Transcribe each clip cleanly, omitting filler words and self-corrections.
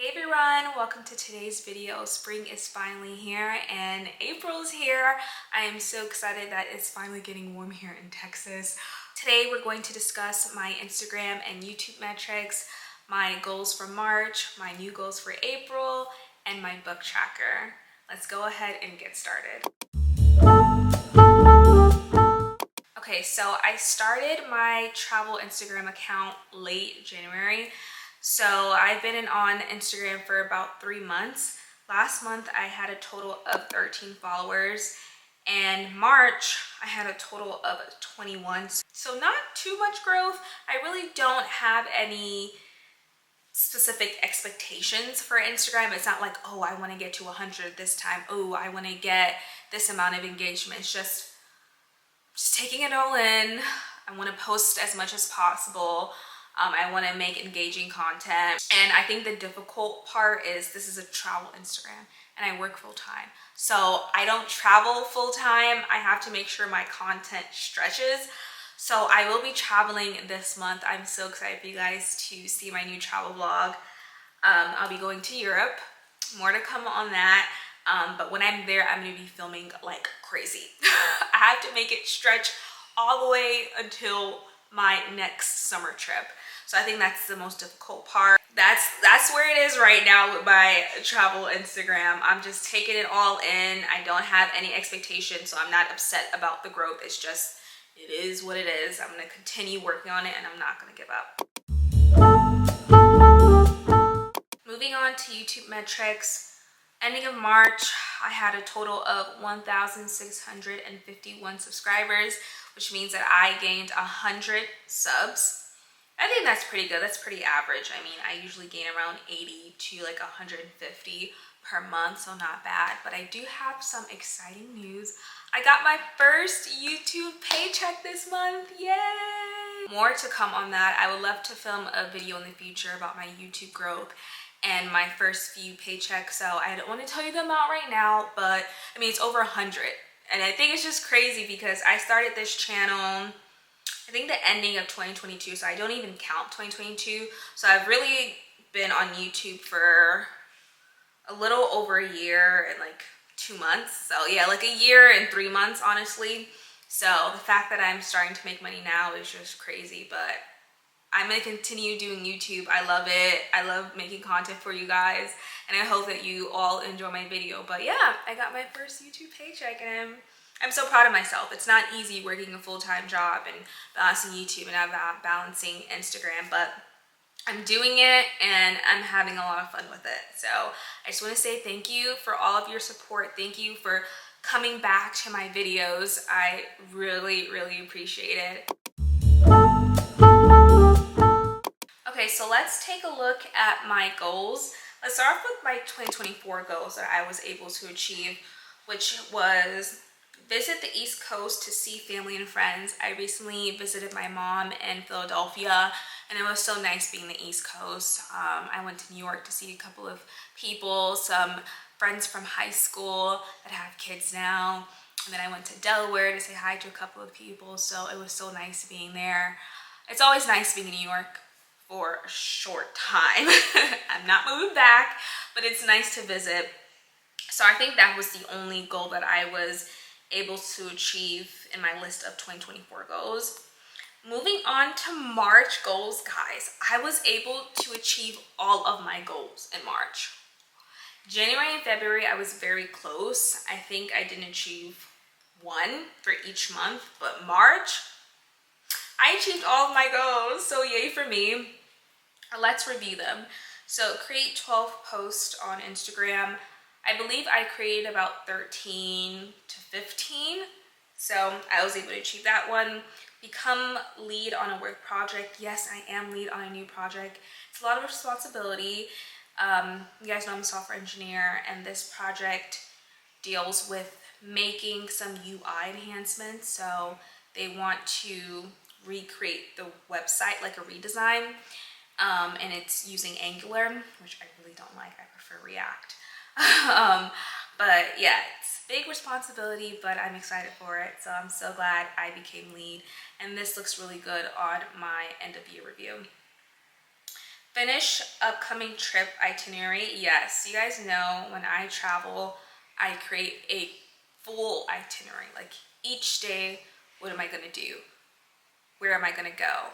Hey everyone, welcome to today's video. Spring is finally here and April's here. I am so excited that it's finally getting warm here in Texas. Today we're going to discuss my Instagram and YouTube metrics, my goals for March, my new goals for April, and my book tracker. Let's go ahead and get started. Okay, so I started my travel Instagram account late January. So I've been on Instagram for about 3 months. Last month I had a total of 13 followers, and March I had a total of 21. So not too much growth. I really don't have any specific expectations for Instagram. It's not like, oh, I want to get to 100 this time. Oh, I want to get this amount of engagement. It's just taking it all in. I want to post as much as possible. I want to make engaging content. And I think the difficult part is this is a travel Instagram and I work full time. So I don't travel full time. I have to make sure my content stretches. So I will be traveling this month. I'm so excited for you guys to see my new travel vlog. I'll be going to Europe. More to come on that. But when I'm there, I'm going to be filming like crazy. I have to make it stretch all the way until my next summer trip. So I think that's the most difficult part. That's where it is right now with my travel Instagram. I'm just taking it all in. I don't have any expectations, so I'm not upset about the growth. It's just, it is what it is. I'm gonna continue working on it and I'm not gonna give up. Moving on to YouTube metrics. Ending of March, I had a total of 1,651 subscribers, which means that I gained 100 subs. I think that's pretty good. That's pretty average. I mean, I usually gain around 80 to like 150 per month, so not bad. But I do have some exciting news. I got my first YouTube paycheck this month. Yay! More to come on that. I would love to film a video in the future about my YouTube growth and my first few paychecks. So I don't want to tell you the amount right now, but I mean, it's over 100. And I think it's just crazy because I started this channel, I think the ending of 2022, so I don't even count 2022. So I've really been on YouTube for a little over a year and like 2 months. So yeah, like a year and 3 months, honestly. So the fact that I'm starting to make money now is just crazy, but I'm gonna continue doing YouTube. I love it. I love making content for you guys, and I hope that you all enjoy my video. But yeah, I got my first YouTube paycheck and I'm so proud of myself. It's not easy working a full-time job and balancing YouTube and balancing Instagram, but I'm doing it and I'm having a lot of fun with it. So I just want to say thank you for all of your support. Thank you for coming back to my videos. I really, really appreciate it. Okay, so let's take a look at my goals. Let's start off with my 2024 goals that I was able to achieve, which was visit the East Coast to see family and friends. I recently visited my mom in Philadelphia, and it was so nice being in the East Coast. I went to New York to see a couple of people, some friends from high school that have kids now. And then I went to Delaware to say hi to a couple of people, so it was so nice being there. It's always nice being in New York for a short time. I'm not moving back, but it's nice to visit. So I think that was the only goal that I was able to achieve in my list of 2024 goals. Moving on to March goals, guys. I was able to achieve all of my goals in March. January and February, I was very close. I think I didn't achieve one for each month, but March, I achieved all of my goals, so yay for me. Let's review them. So create 12 posts on Instagram. I believe I created about 13 to 15. So I was able to achieve that one. Become lead on a work project. Yes, I am lead on a new project. It's a lot of responsibility. You guys know I'm a software engineer, and this project deals with making some UI enhancements. So they want to recreate the website, like a redesign. And it's using Angular, which I really don't like. I prefer React. But yeah, it's a big responsibility, but I'm excited for it. So I'm so glad I became lead, and this looks really good on my end of year review. Finish upcoming trip itinerary. Yes, you guys know when I travel, I create a full itinerary. Like each day, what am I gonna do? Where am I gonna go?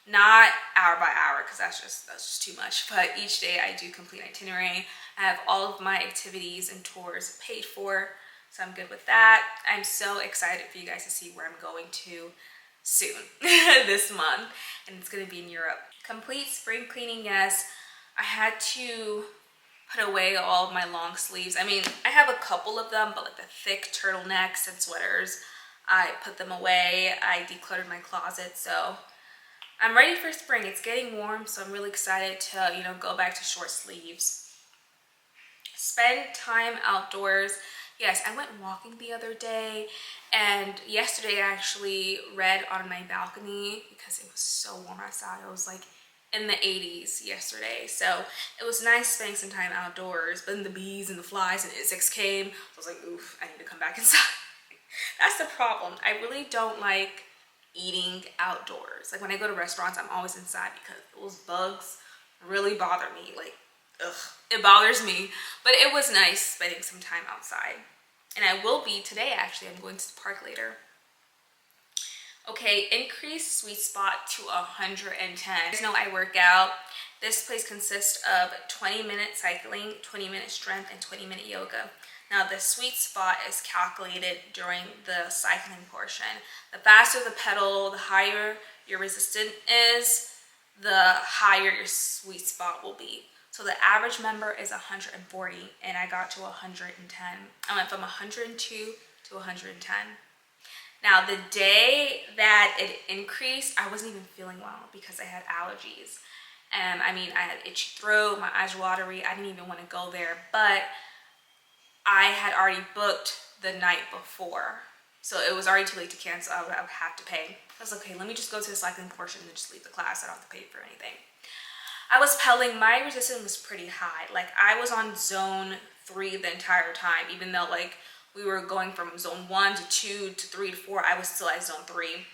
Not hour by hour, because that's just too much. But each day I do complete itinerary. I have all of my activities and tours paid for, so I'm good with that. I'm so excited for you guys to see where I'm going to soon this month, and it's gonna be in Europe. Complete spring cleaning. Yes, I had to put away all of my long sleeves. I mean, I have a couple of them, but like the thick turtlenecks and sweaters, I put them away. I decluttered my closet, so I'm ready for spring. It's getting warm, so I'm really excited to, you know, go back to short sleeves. Spend time outdoors. Yes, I went walking the other day, and yesterday I actually read on my balcony because it was so warm outside. It was like in the 80s yesterday, so it was nice spending some time outdoors. But then the bees and the flies and insects came. So I was like, oof, I need to come back inside. That's the problem. I really don't like eating outdoors. Like when I go to restaurants, I'm always inside because those bugs really bother me. Like, ugh, it bothers me. But it was nice spending some time outside. And I will be today, actually. I'm going to the park later. Okay, increase sweet spot to 110. You guys know I work out. This place consists of 20-minute cycling, 20-minute strength, and 20-minute yoga. Now the sweet spot is calculated during the cycling portion. The faster the pedal, the higher your resistance is, the higher your sweet spot will be. So the average member is 140, and I got to 110. I went from 102 to 110. Now the day that it increased, I wasn't even feeling well because I had allergies. I mean, I had itchy throat, my eyes were watery. I didn't even want to go there, but I had already booked the night before. So it was already too late to cancel. I would have to pay. I was like, okay, let me just go to the cycling portion and just leave the class. I don't have to pay for anything. I was pedaling. My resistance was pretty high. Like I was on zone 3 the entire time, even though like we were going from zone 1 to 2 to 3 to 4. I was still at zone 3.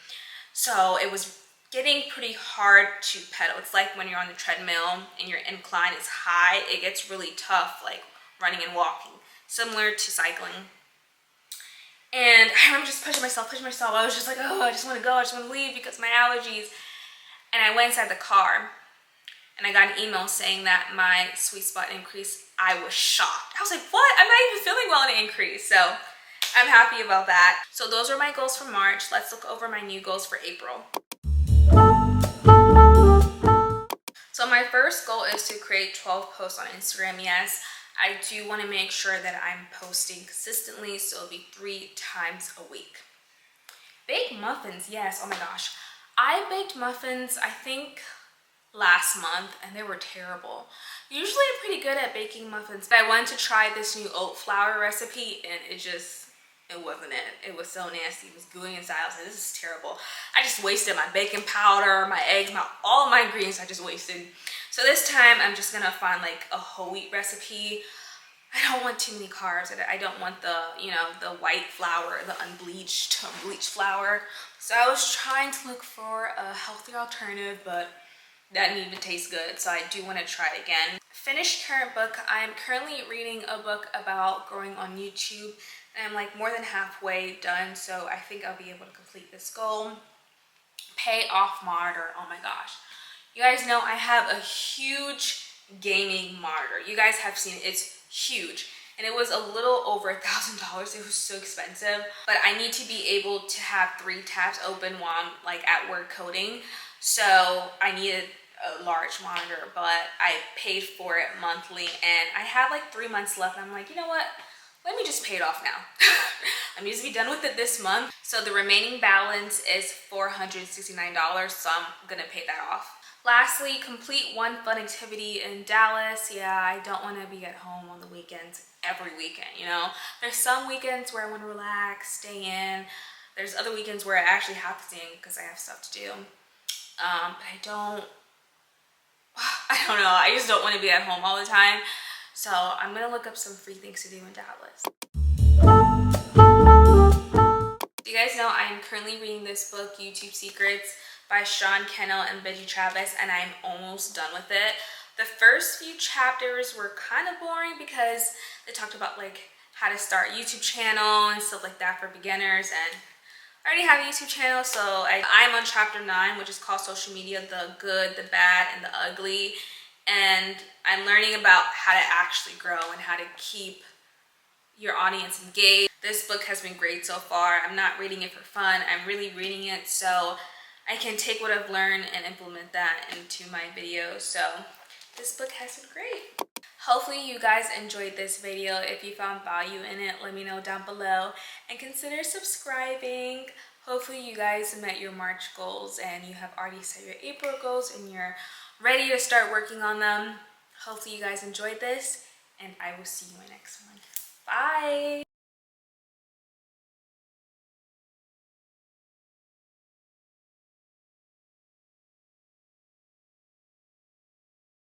So it was getting pretty hard to pedal. It's like when you're on the treadmill and your incline is high, it gets really tough, like running and walking, similar to cycling. And I remember just pushing myself. I was just like, oh, I just want to go. I just want to leave because of my allergies. And I went inside the car, and I got an email saying that my sweet spot increased. I was shocked. I was like, what? I'm not even feeling well in an increase. So I'm happy about that. So those are my goals for March. Let's look over my new goals for April. So my first goal is to create 12 posts on Instagram. Yes, I do want to make sure that I'm posting consistently, so it'll be 3 times a week. Baked muffins, yes, oh my gosh. I baked muffins, I think, last month, and they were terrible. Usually I'm pretty good at baking muffins, but I wanted to try this new oat flour recipe, and it wasn't it. It was so nasty. It was gooey inside. I was like, this is terrible. I just wasted my baking powder, my eggs, all of my ingredients I just wasted. So this time I'm just gonna find like a whole wheat recipe. I don't want too many carbs. I don't want the, you know, the white flour, the unbleached flour. So I was trying to look for a healthier alternative, but that didn't even taste good. So I do want to try it again. Finished current book. I'm currently reading a book about growing on YouTube, and I'm like more than halfway done. So I think I'll be able to complete this goal. Pay off monitor. Oh my gosh. You guys know I have a huge gaming monitor. You guys have seen it. It's huge, and it was a little over $1,000. It was so expensive, but I need to be able to have 3 tabs open while I'm like at work coding, so I needed a large monitor, but I paid for it monthly, and I have like 3 months left, and I'm like, you know what, let me just pay it off now. I'm just gonna be done with it this month. So the remaining balance is $469, so I'm gonna pay that off. Lastly, complete 1 fun activity in Dallas. Yeah, I don't want to be at home on the weekends every weekend, you know. There's some weekends where I want to relax, stay in. There's other weekends where I actually have to stay in because I have stuff to do. But I don't know. I just don't want to be at home all the time. So I'm going to look up some free things to do in Dallas. You guys know I am currently reading this book, YouTube Secrets, by Sean Kennel and Benji Travis, and I'm almost done with it. The first few chapters were kind of boring because they talked about like how to start a YouTube channel and stuff like that for beginners, and I already have a YouTube channel, so I'm on chapter 9, which is called Social Media, the Good, the Bad, and the Ugly. And I'm learning about how to actually grow and how to keep your audience engaged. This book has been great so far. I'm not reading it for fun. I'm really reading it so I can take what I've learned and implement that into my videos. So this book has been great. Hopefully you guys enjoyed this video. If you found value in it, let me know down below and consider subscribing. Hopefully you guys met your March goals and you have already set your April goals and you're ready to start working on them. Hopefully you guys enjoyed this, and I will see you in my next one. Bye!